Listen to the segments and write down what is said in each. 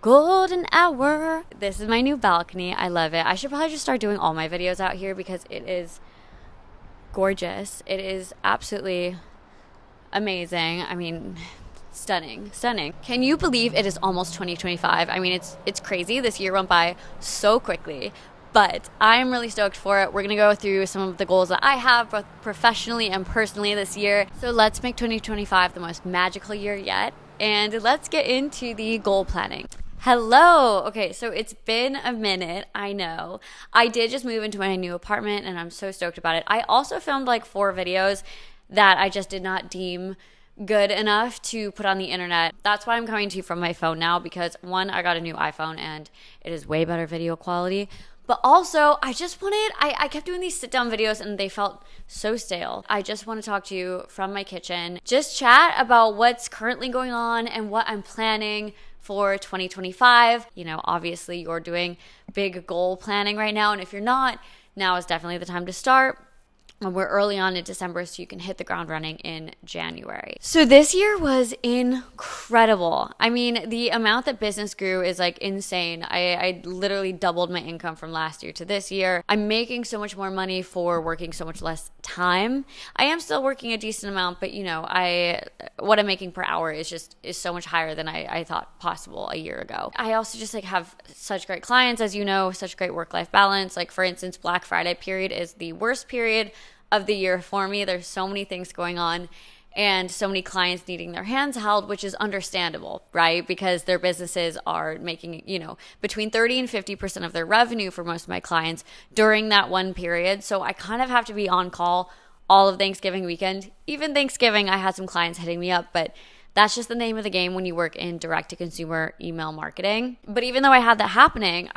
Golden hour. This is my new balcony. I love it. I should probably just start doing all my videos out here because it is gorgeous. It is absolutely amazing. I mean, stunning. Can you believe it is almost 2025? I mean, it's crazy. This year went by so quickly, but I'm really stoked for it. We're going to go through some of the goals that I have both professionally and personally this year. So let's make 2025 the most magical year yet. And let's get into the goal planning. Hello. Okay, so it's been a minute. I know. I did just move into my new apartment and I'm so stoked about it. I also filmed like 4 videos that I just did not deem good enough to put on the internet. That's why I'm coming to you from my phone now because one, I got a new iPhone and it is way better video quality. But also, I kept doing these sit down videos and they felt so stale. I just want to talk to you from my kitchen, just chat about what's currently going on and what I'm planning for 2025. You know, obviously you're doing big goal planning right now. And if you're not, now is definitely the time to start. And we're early on in December, so you can hit the ground running in January. So this year was incredible. I mean, the amount that business grew is like insane. I literally doubled my income from last year to this year. I'm making so much more money for working so much less time. I am still working a decent amount, but you know, what I'm making per hour is so much higher than I thought possible a year ago. I also just like have such great clients, as you know, such great work-life balance. Like for instance, Black Friday period is the worst period of the year for me. There's so many things going on and so many clients needing their hands held, which is understandable, right? Because their businesses are making, you know, between 30 and 50% of their revenue for most of my clients during that one period. So I kind of have to be on call all of Thanksgiving weekend. Even Thanksgiving, I had some clients hitting me up, but that's just the name of the game when you work in direct-to-consumer email marketing. But even though I had that happening,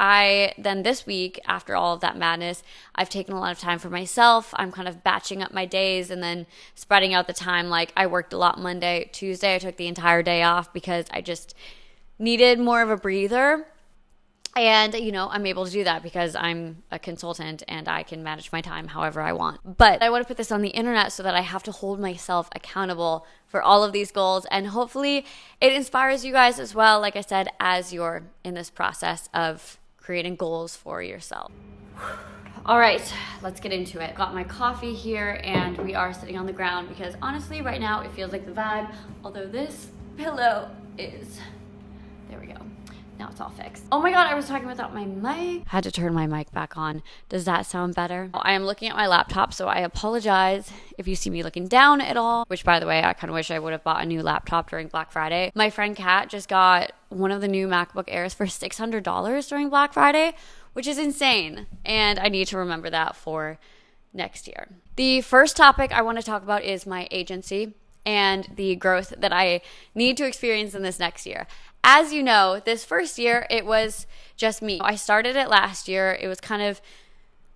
then this week, after all of that madness, I've taken a lot of time for myself. I'm kind of batching up my days and then spreading out the time. Like I worked a lot Monday, Tuesday, I took the entire day off because I just needed more of a breather. And, you know, I'm able to do that because I'm a consultant and I can manage my time however I want. But I want to put this on the internet so that I have to hold myself accountable for all of these goals. And hopefully it inspires you guys as well, like I said, as you're in this process of creating goals for yourself. All right, let's get into it. Got my coffee here and we are sitting on the ground because honestly right now it feels like the vibe, although this pillow is, there we go. Now it's all fixed. Oh my God, I was talking without my mic. Had to turn my mic back on. Does that sound better? I am looking at my laptop, so I apologize if you see me looking down at all, which by the way, I kind of wish I would have bought a new laptop during Black Friday. My friend Kat just got one of the new MacBook Airs for $600 during Black Friday, which is insane. And I need to remember that for next year. The first topic I want to talk about is my agency and the growth that I need to experience in this next year. As you know, this first year, it was just me. I started it last year. It was kind of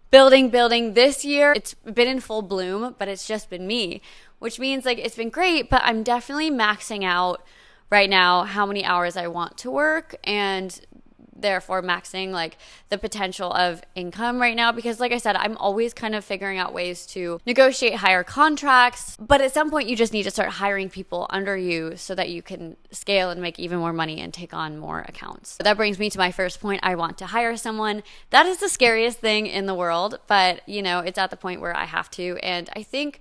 building. This year, it's been in full bloom, but it's just been me, which means like it's been great, but I'm definitely maxing out right now how many hours I want to work and therefore maxing like the potential of income right now because like I said, I'm always kind of figuring out ways to negotiate higher contracts, but at some point you just need to start hiring people under you so that you can scale and make even more money and take on more accounts. That brings me to my first point. I want to hire someone. That is the scariest thing in the world, but you know, it's at the point where I have to, and I think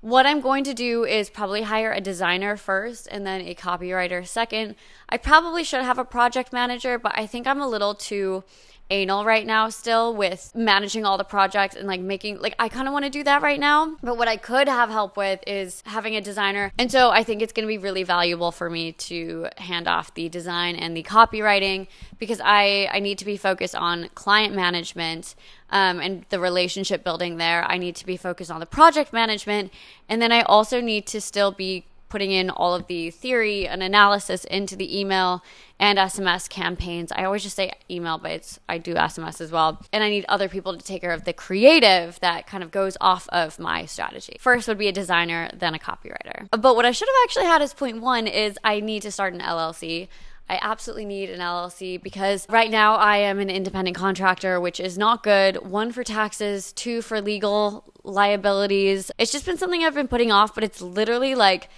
what I'm going to do is probably hire a designer first and then a copywriter second. I probably should have a project manager, but I think I'm a little too anal right now still with managing all the projects and like making, like I kind of want to do that right now. But what I could have help with is having a designer. And so I think it's going to be really valuable for me to hand off the design and the copywriting because I need to be focused on client management and the relationship building there. I need to be focused on the project management. And then I also need to still be putting in all of the theory and analysis into the email and SMS campaigns. I always just say email, but I do SMS as well. And I need other people to take care of the creative that kind of goes off of my strategy. First would be a designer, then a copywriter. But what I should have actually had as point one is I need to start an LLC. I absolutely need an LLC because right now I am an independent contractor, which is not good. 1, for taxes, 2, for legal liabilities. It's just been something I've been putting off, but it's literally like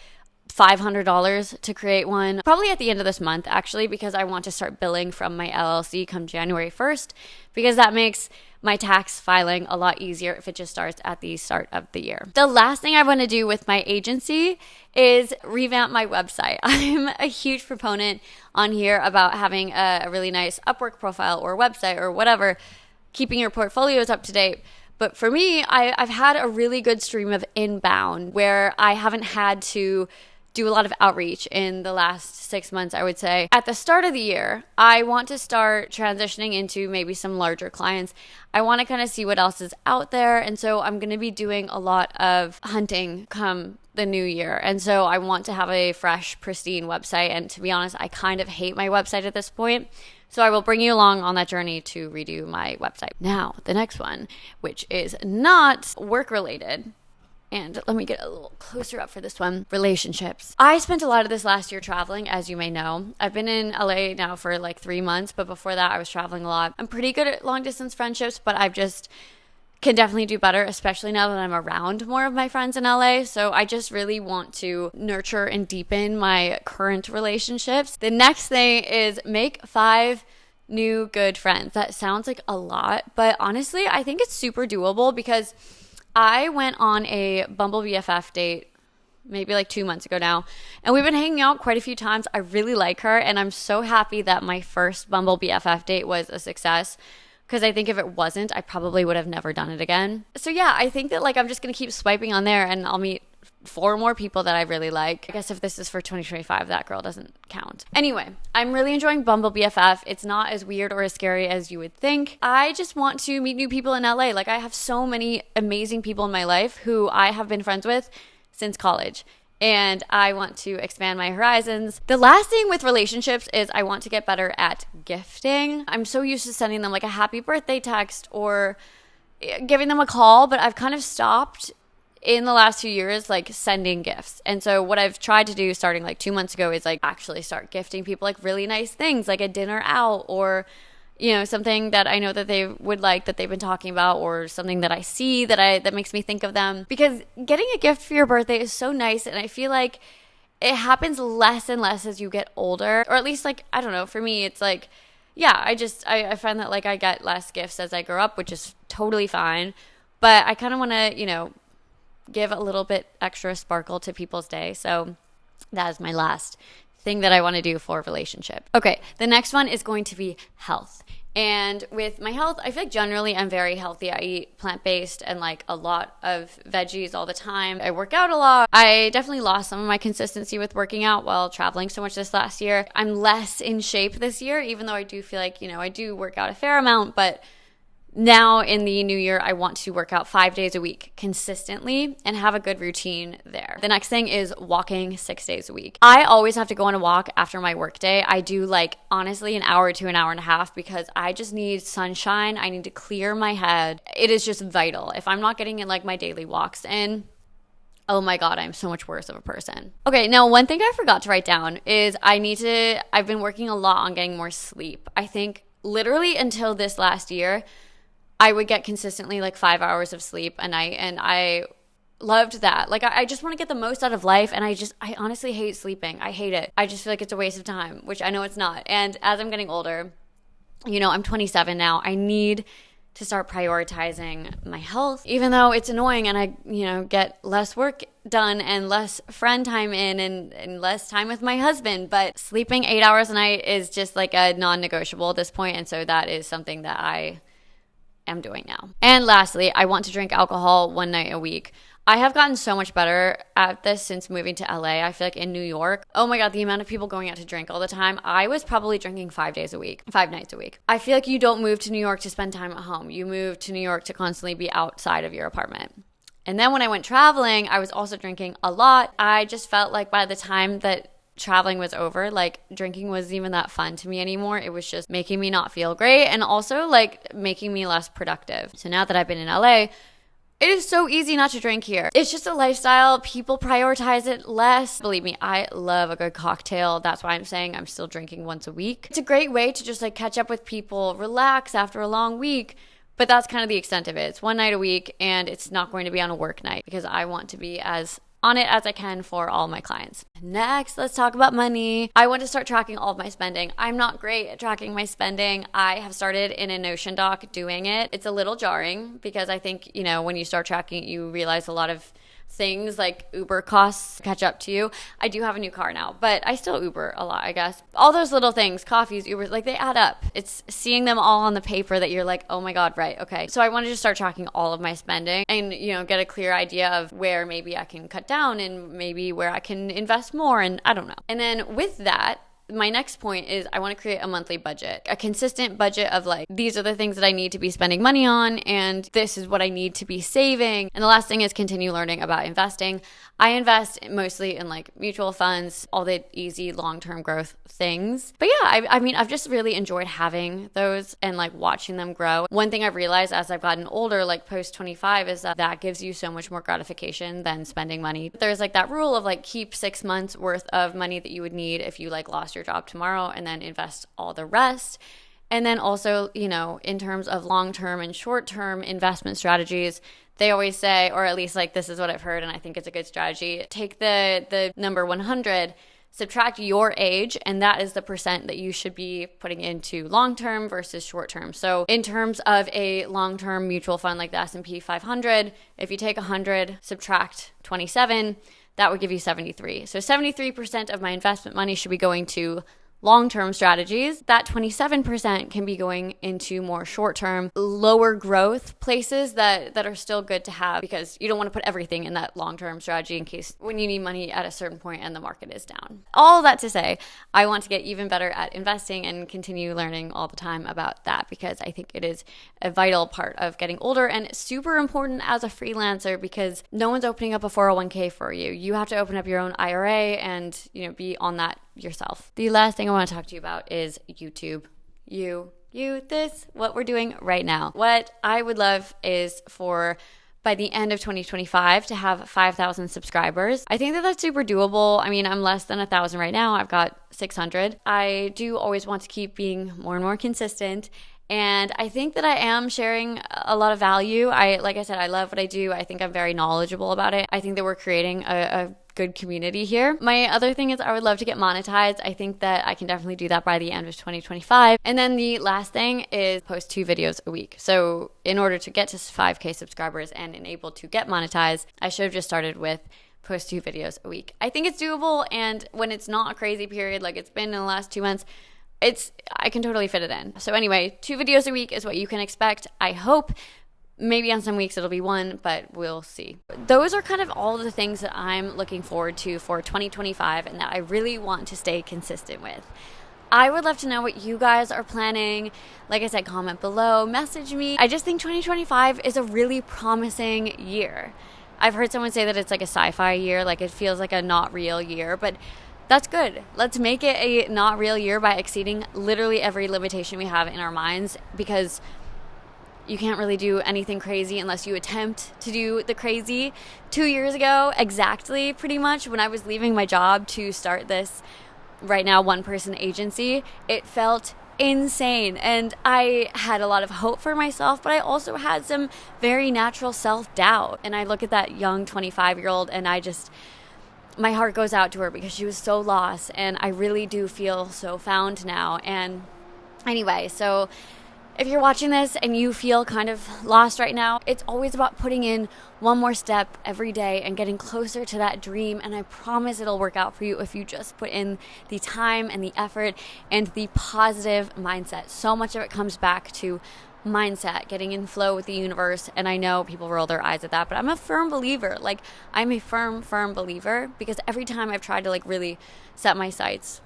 $500 to create one, probably at the end of this month actually, because I want to start billing from my LLC come January 1st, because that makes my tax filing a lot easier if it just starts at the start of the year. The last thing I want to do with my agency is revamp my website. I'm a huge proponent on here about having a really nice Upwork profile or website or whatever, keeping your portfolios up to date. But for me, I've had a really good stream of inbound where I haven't had to do a lot of outreach in the last 6 months, I would say. At the start of the year, I want to start transitioning into maybe some larger clients. I want to kind of see what else is out there. And so I'm going to be doing a lot of hunting come the new year. And so I want to have a fresh, pristine website. And to be honest, I kind of hate my website at this point. So I will bring you along on that journey to redo my website. Now, the next one, which is not work related. And let me get a little closer up for this one. Relationships. I spent a lot of this last year traveling, as you may know. I've been in LA now for like 3 months, but before that I was traveling a lot. I'm pretty good at long distance friendships, but I've just can definitely do better, especially now that I'm around more of my friends in LA. So I just really want to nurture and deepen my current relationships. The next thing is make 5 new good friends. That sounds like a lot, but honestly, I think it's super doable because I went on a Bumble BFF date maybe like 2 months ago now, and we've been hanging out quite a few times. I really like her, and I'm so happy that my first Bumble BFF date was a success, because I think if it wasn't, I probably would have never done it again. So yeah, I think that like I'm just going to keep swiping on there, and I'll meet 4 more people that I really like. I guess if this is for 2025, that girl doesn't count. Anyway, I'm really enjoying Bumble BFF. It's not as weird or as scary as you would think. I just want to meet new people in LA. Like, I have so many amazing people in my life who I have been friends with since college, and I want to expand my horizons. The last thing with relationships is I want to get better at gifting. I'm so used to sending them like a happy birthday text or giving them a call, but I've kind of stopped in the last few years, like sending gifts. And so what I've tried to do starting like 2 months ago is like actually start gifting people like really nice things, like a dinner out, or, you know, something that I know that they would like, that they've been talking about, or something that I see that makes me think of them. Because getting a gift for your birthday is so nice, and I feel like it happens less and less as you get older, or at least like, I don't know, for me, it's like, yeah, I find that like I get less gifts as I grow up, which is totally fine. But I kind of want to, you know, give a little bit extra sparkle to people's day. So that is my last thing that I want to do for a relationship. Okay, the next one is going to be health. And with my health, I feel like generally I'm very healthy. I eat plant-based and like a lot of veggies all the time. I work out a lot. I definitely lost some of my consistency with working out while traveling so much this last year. I'm less in shape this year, even though I do feel like, you know, I do work out a fair amount, but now in the new year, I want to work out 5 days a week consistently and have a good routine there. The next thing is walking 6 days a week. I always have to go on a walk after my work day. I do like honestly an hour to an hour and a half because I just need sunshine. I need to clear my head. It is just vital. If I'm not getting in like my daily walks in, oh my God, I'm so much worse of a person. Okay, now one thing I forgot to write down is I've been working a lot on getting more sleep. I think literally until this last year, I would get consistently like 5 hours of sleep a night, and I loved that. Like, I just want to get the most out of life, and I honestly hate sleeping. I hate it. I just feel like it's a waste of time, which I know it's not. And as I'm getting older, you know, I'm 27 now, I need to start prioritizing my health, even though it's annoying and I, you know, get less work done and less friend time in and less time with my husband. But sleeping 8 hours a night is just like a non-negotiable at this point, and so that is something that I am doing now. And lastly, I want to drink alcohol 1 night a week. I have gotten so much better at this since moving to LA. I feel like in New York, oh my God, the amount of people going out to drink all the time. I was probably drinking 5 days a week, 5 nights a week. I feel like you don't move to New York to spend time at home. You move to New York to constantly be outside of your apartment. And then when I went traveling, I was also drinking a lot. I just felt like by the time that traveling was over, like drinking wasn't even that fun to me anymore. It was just making me not feel great and also like making me less productive. So now that I've been in LA, it is so easy not to drink here. It's just a lifestyle. People prioritize it less. Believe me, I love a good cocktail. That's why I'm saying I'm still drinking once a week. It's a great way to just like catch up with people, relax after a long week. But that's kind of the extent of it. It's 1 night a week, and it's not going to be on a work night because I want to be as on it as I can for all my clients. Next, let's talk about money. I want to start tracking all of my spending. I'm not great at tracking my spending. I have started in a Notion doc doing it. It's a little jarring because I think, when you start tracking it, you realize a lot of things like Uber costs catch up to you. I do have a new car now, but I still Uber a lot, I guess. All those little things, coffees, Ubers, like they add up. It's seeing them all on the paper that you're like, oh my God, right, okay. So I wanted to start tracking all of my spending and, get a clear idea of where maybe I can cut down and maybe where I can invest more, and I don't know. And then with that, my next point is I want to create a monthly budget, a consistent budget of like, these are the things that I need to be spending money on, and this is what I need to be saving. And the last thing is continue learning about investing. I invest mostly in like mutual funds, all the easy long-term growth things. But yeah, I've just really enjoyed having those and like watching them grow. One thing I've realized as I've gotten older, like post 25, is that gives you so much more gratification than spending money. There's like that rule of like keep 6 months worth of money that you would need if you like lost your job tomorrow, and then invest all the rest. And then also, in terms of long-term and short-term investment strategies, they always say, or at least like this is what I've heard, and I think it's a good strategy, take the number 100, subtract your age, and that is the percent that you should be putting into long-term versus short-term. So in terms of a long-term mutual fund like the S&P 500, if you take 100, subtract 27, that would give you 73. So 73% of my investment money should be going to long-term strategies. That 27% can be going into more short-term, lower growth places that are still good to have, because you don't want to put everything in that long-term strategy in case when you need money at a certain point and the market is down. All that to say, I want to get even better at investing and continue learning all the time about that, because I think it is a vital part of getting older and super important as a freelancer, because no one's opening up a 401k for you. You have to open up your own IRA and, be on that yourself. The last thing I want to talk to you about is YouTube. What we're doing right now. What I would love is for by the end of 2025 to have 5,000 subscribers. I think that that's super doable. I'm less than 1,000 right now. I've got 600. I do always want to keep being more and more consistent. And I think that I am sharing a lot of value. Like I said, I love what I do. I think I'm very knowledgeable about it. I think that we're creating a good community here. My other thing is I would love to get monetized. I think that I can definitely do that by the end of 2025. And then the last thing is post 2 videos a week. So in order to get to 5K subscribers and enable to get monetized, I should have just started with post 2 videos a week. I think it's doable, and when it's not a crazy period like it's been in the last 2 months, I can totally fit it in. So anyway, 2 videos a week is what you can expect. I hope maybe on some weeks it'll be 1, but we'll see. Those are kind of all the things that I'm looking forward to for 2025 and that I really want to stay consistent with. I would love to know what you guys are planning. Like I said, comment below, message me. I just think 2025 is a really promising year. I've heard someone say that it's like a sci-fi year, like it feels like a not real year, but that's good. Let's make it a not real year by exceeding literally every limitation we have in our minds, because you can't really do anything crazy unless you attempt to do the crazy. 2 years ago, exactly, pretty much, when I was leaving my job to start this right now one-person agency, it felt insane. And I had a lot of hope for myself, but I also had some very natural self-doubt. And I look at that young 25-year-old and my heart goes out to her because she was so lost, and I really do feel so found now. And anyway, so if you're watching this and you feel kind of lost right now, it's always about putting in one more step every day and getting closer to that dream. And I promise it'll work out for you if you just put in the time and the effort and the positive mindset. So much of it comes back to mindset, getting in flow with the universe. And I know people roll their eyes at that, but I'm a firm believer. I'm a firm believer, because every time I've tried to really set my sights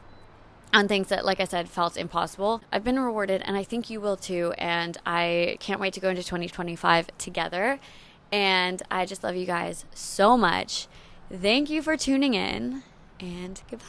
on things that, like I said, felt impossible, I've been rewarded, and I think you will too. And I can't wait to go into 2025 together. And I just love you guys so much. Thank you for tuning in, and goodbye.